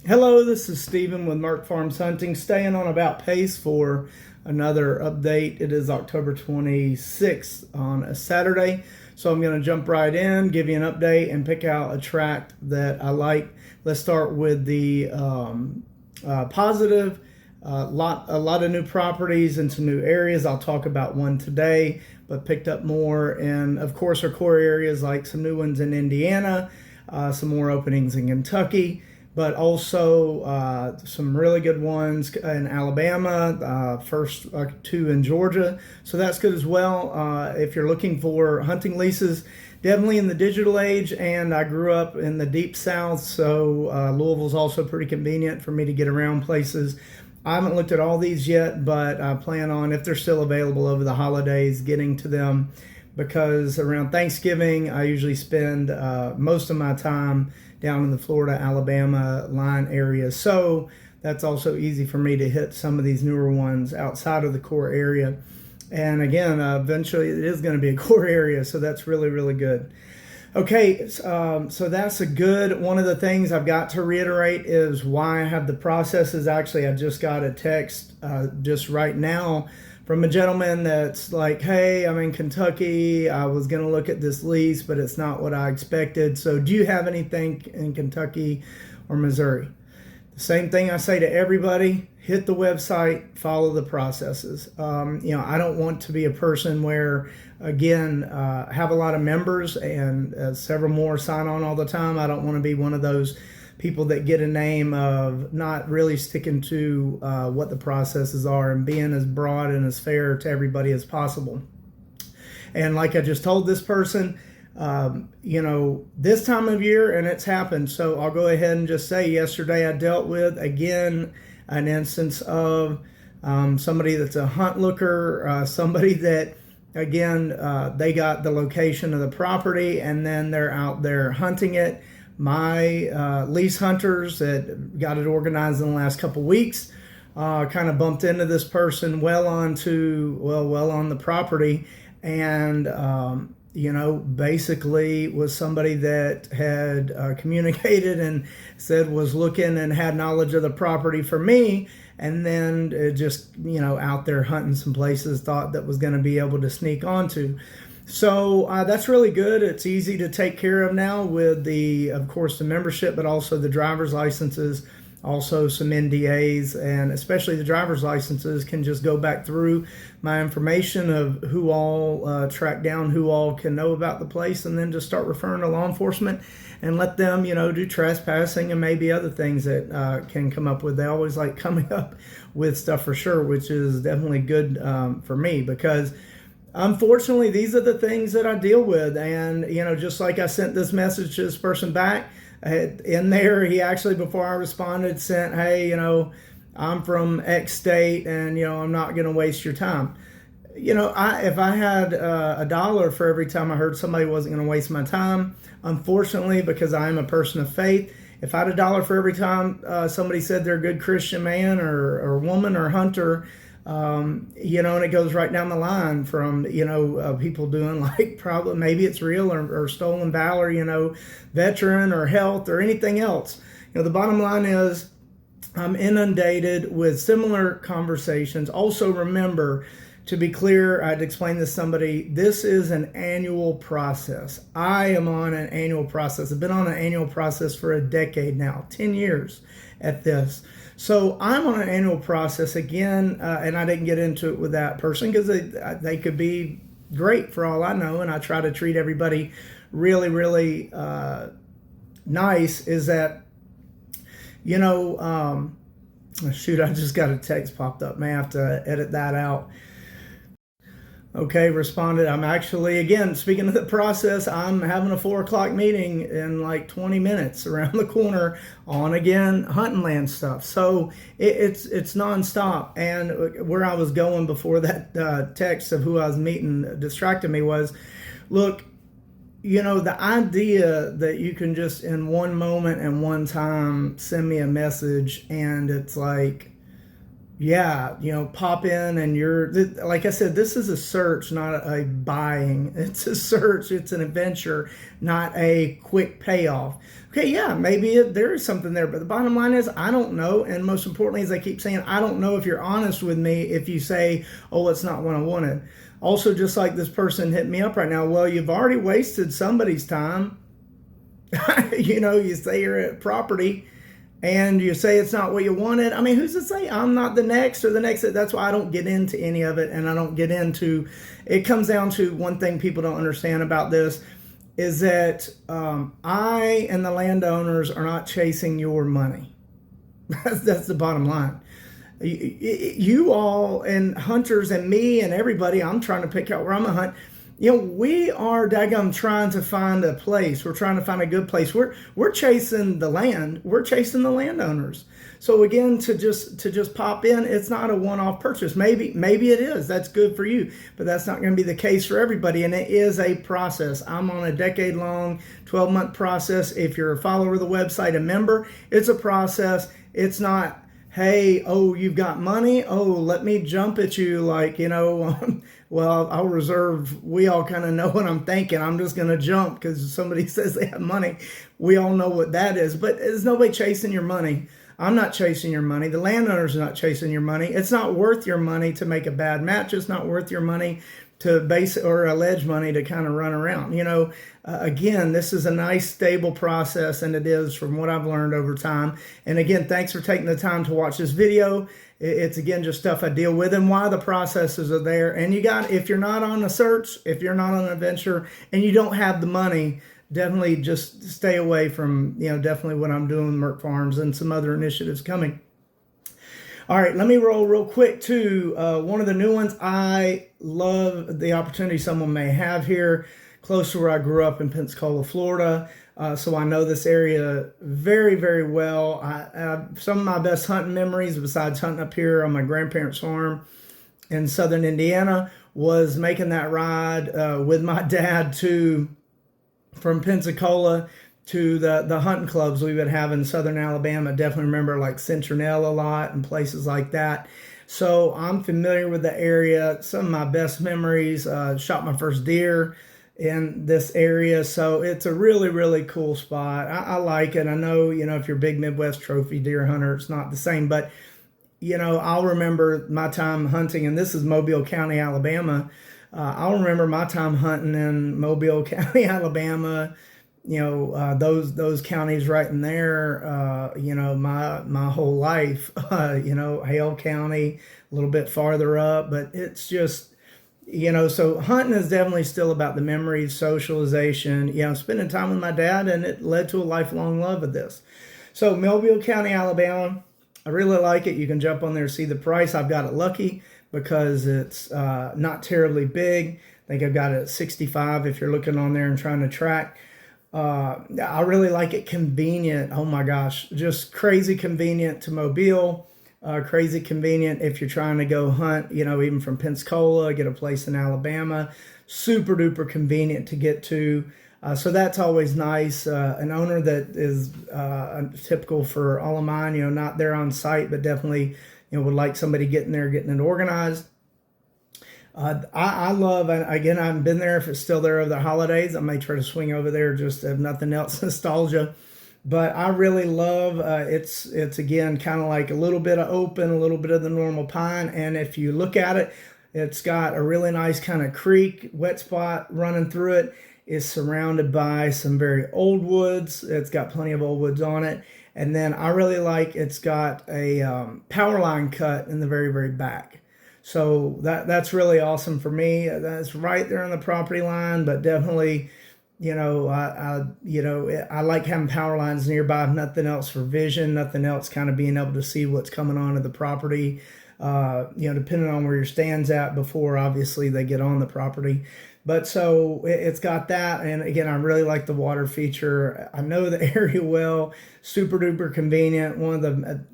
Hello, this is Stephen with Merk Farms Hunting, staying on about pace for another update. It is October 26th on a Saturday, so I'm going to jump right in, give you an update, and pick out a tract that I like. Let's start with the positive. A lot of new properties and some new areas. I'll talk about one today, but picked up more, and of course our core areas like some new ones in Indiana, some more openings in Kentucky, but also some really good ones in Alabama, first two in Georgia. So that's good as well. If you're looking for hunting leases, definitely in the digital age, and I grew up in the deep south, so Louisville's also pretty convenient for me to get around places. I haven't looked at all these yet, but I plan on, if they're still available over the holidays, getting to them, because around Thanksgiving I usually spend most of my time down in the Florida, Alabama line area. So that's also easy for me to hit some of these newer ones outside of the core area. And again, eventually it is going to be a core area, so that's really, really good. Okay, so that's a good one. Of the things I've got to reiterate is why I have the processes. Actually, I just got a text just right now from a gentleman that's like, hey, I'm in Kentucky. I was going to look at this lease, but it's not what I expected. So do you have anything in Kentucky or Missouri? The same thing I say to everybody: hit the website, follow the processes. I don't want to be a person where, again, have a lot of members and several more sign on all the time. I don't want to be one of those people that get a name of not really sticking to what the processes are and being as broad and as fair to everybody as possible. And like I just told this person, this time of year, and it's happened. So I'll go ahead and just say, yesterday I dealt with, again, an instance of somebody that's a hunt looker, somebody that, again, they got the location of the property and then they're out there hunting it. My lease hunters that got it organized in the last couple weeks kind of bumped into this person well on the property, and basically was somebody that had communicated and said was looking and had knowledge of the property for me, and then just out there hunting some places, thought that was going to be able to sneak onto. So that's really good. It's easy to take care of now with of course, the membership, but also the driver's licenses, also some NDAs, and especially the driver's licenses can just go back through my information of who all track down, who all can know about the place, and then just start referring to law enforcement and let them, do trespassing and maybe other things that can come up with. They always like coming up with stuff for sure, which is definitely good for me, because unfortunately, these are the things that I deal with. And, just like I sent this message to this person back, in there, he actually, before I responded, sent, hey, I'm from X state and, I'm not going to waste your time. If I had a dollar for every time I heard somebody wasn't going to waste my time, unfortunately, because I am a person of faith, if I had a dollar for every time somebody said they're a good Christian man or woman or hunter, and it goes right down the line from, people doing like probably maybe it's real or stolen valor, veteran or health or anything else. The bottom line is I'm inundated with similar conversations. Also, remember, to be clear, I'd explain to somebody, this is an annual process. I am on an annual process. I've been on an annual process for a decade now, 10 years at this. So I'm on an annual process again, and I didn't get into it with that person because they could be great for all I know, and I try to treat everybody really, really nice. Is that, shoot, I just got a text popped up. May have to edit that out. Okay, responded. I'm actually, again, speaking of the process, I'm having a 4:00 meeting in like 20 minutes around the corner on, again, hunting land stuff. So it's nonstop. And where I was going before that text of who I was meeting distracted me was, look, the idea that you can just in one moment and one time send me a message and it's like, Yeah, pop in and like I said, this is a search, not a buying. It's a search, it's an adventure, not a quick payoff. Okay, yeah, maybe there is something there, but the bottom line is I don't know. And most importantly, as I keep saying, I don't know if you're honest with me if you say, oh, it's not what I wanted. Also, just like this person hit me up right now, well, you've already wasted somebody's time. You say you're at property and you say it's not what you wanted. I mean, who's to say I'm not the next or the next? That's why I don't get into any of it. And I don't get into it. Comes down to one thing people don't understand about this is that I and the landowners are not chasing your money. That's the bottom line. You all and hunters and me and everybody, I'm trying to pick out where I'm going to hunt. We are daggum trying to find a place. We're trying to find a good place. We're chasing the land. We're chasing the landowners. So again, to just pop in, it's not a one-off purchase. Maybe it is. That's good for you, but that's not going to be the case for everybody. And it is a process. I'm on a decade-long, 12-month process. If you're a follower of the website, a member, it's a process. It's not, hey, oh, you've got money. Oh, let me jump at you like, well, I'll reserve. We all kind of know what I'm thinking. I'm just going to jump because somebody says they have money. We all know what that is. But there's nobody chasing your money. I'm not chasing your money. The landowner's not chasing your money. It's not worth your money to make a bad match. It's not worth your money to base or allege money to kind of run around. Again, this is a nice, stable process, and it is from what I've learned over time. And again, thanks for taking the time to watch this video. It's again just stuff I deal with and why the processes are there. And if you're not on a search, if you're not on an adventure, and you don't have the money, definitely just stay away from, definitely what I'm doing with Merk Farms and some other initiatives coming. All right, let me roll real quick to one of the new ones. I love the opportunity someone may have here close to where I grew up in Pensacola, Florida. So I know this area very, very well. Some of my best hunting memories, besides hunting up here on my grandparents' farm in southern Indiana, was making that ride with my dad from Pensacola to the hunting clubs we would have in southern Alabama. Definitely remember like Centinel a lot and places like that. So I'm familiar with the area. Some of my best memories, shot my first deer in this area. So it's a really, really cool spot. I like it. I know, if you're a big Midwest trophy deer hunter, it's not the same, but I'll remember my time hunting, and this is Mobile County, Alabama. I'll remember my time hunting in Mobile County, Alabama, those counties right in there, my whole life, Hale County, a little bit farther up, but it's just, so hunting is definitely still about the memories, socialization, spending time with my dad, and it led to a lifelong love of this. So Mobile County, Alabama, I really like it. You can jump on there, see the price. I've got it lucky because it's not terribly big. I think I've got it at 65 if you're looking on there and trying to track. I really like it. Convenient. Oh my gosh, just crazy convenient to Mobile. Crazy convenient if you're trying to go hunt, even from Pensacola, get a place in Alabama. Super duper convenient to get to. So that's always nice. An owner that is typical for all of mine, not there on site, but definitely, would like somebody getting there, getting it organized. I love, again, I haven't been there. If it's still there over the holidays, I may try to swing over there just if nothing else, nostalgia. But I really love, it's again, kind of like a little bit of open, a little bit of the normal pine. And if you look at it, it's got a really nice kind of creek, wet spot running through it. It's surrounded by some very old woods. It's got plenty of old woods on it. And then I really like it's got a power line cut in the very, very back. So that's really awesome for me. That's right there on the property line, but definitely, I like having power lines nearby. If nothing else for vision, nothing else kind of being able to see what's coming onto the property, depending on where your stand's at before obviously they get on the property. But so it's got that. And again, I really like the water feature. I know the area well, super duper convenient.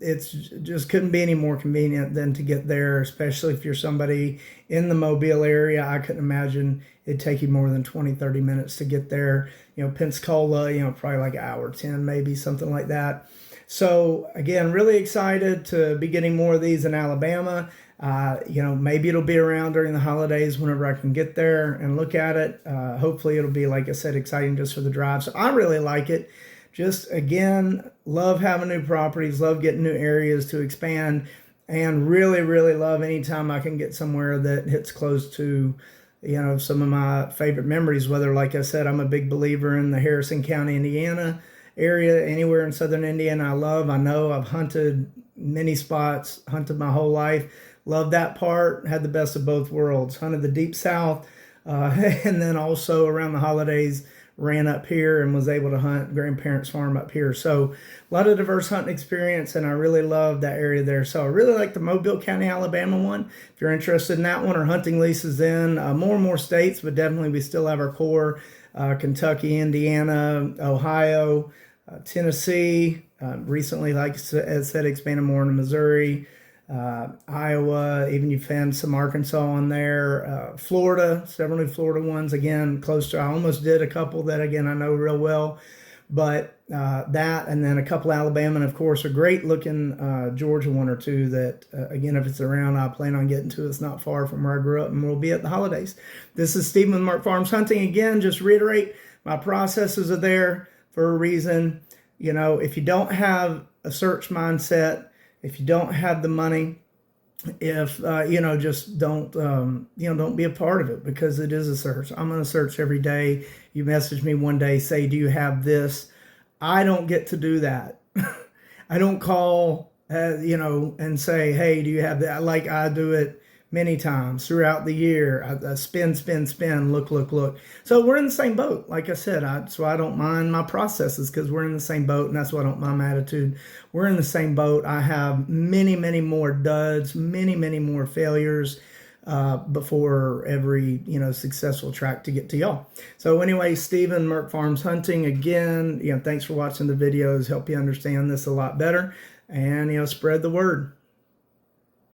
It's just couldn't be any more convenient than to get there, especially if you're somebody in the Mobile area. I couldn't imagine it'd take you more than 20, 30 minutes to get there. Pensacola, probably like an hour 10, maybe something like that. So again, really excited to be getting more of these in Alabama. Maybe it'll be around during the holidays whenever I can get there and look at it. Hopefully it'll be, like I said, exciting just for the drive. So I really like it. Just again, love having new properties, love getting new areas to expand, and really, really love anytime I can get somewhere that hits close to, some of my favorite memories. Whether, like I said, I'm a big believer in the Harrison County, Indiana area, anywhere in southern Indiana I know I've hunted many spots, hunted my whole life. Loved that part, had the best of both worlds. Hunted the deep south, and then also around the holidays, ran up here and was able to hunt grandparents' farm up here. So a lot of diverse hunting experience, and I really love that area there. So I really like the Mobile County, Alabama one. If you're interested in that one, or hunting leases in more and more states, but definitely we still have our core, Kentucky, Indiana, Ohio, Tennessee, recently, like I said, expanded more into Missouri, Iowa, even you found some Arkansas on there, Florida, several new Florida ones, again, close to, I almost did a couple that, again, I know real well, but that, and then a couple Alabama, and of course, a great looking Georgia one or two that, again, if it's around, I plan on getting to. It's not far from where I grew up, and we'll be at the holidays. This is Stephen with Merk Farms Hunting. Again, just reiterate, my processes are there for a reason. If you don't have a search mindset, if you don't have the money, if just don't don't be a part of it, because it is a search. I'm going to search every day. You message me one day, say, do you have this? I don't get to do that. I don't call and say, hey, do you have that? Like I do it many times throughout the year. I spin, look. So we're in the same boat. Like I said, so I don't mind my processes, because we're in the same boat, and that's why I don't mind my attitude. We're in the same boat. I have many, many more duds, many, many more failures before every successful track to get to y'all. So anyway, Stephen, Merk Farms Hunting. Again, thanks for watching the videos. Help you understand this a lot better, and spread the word.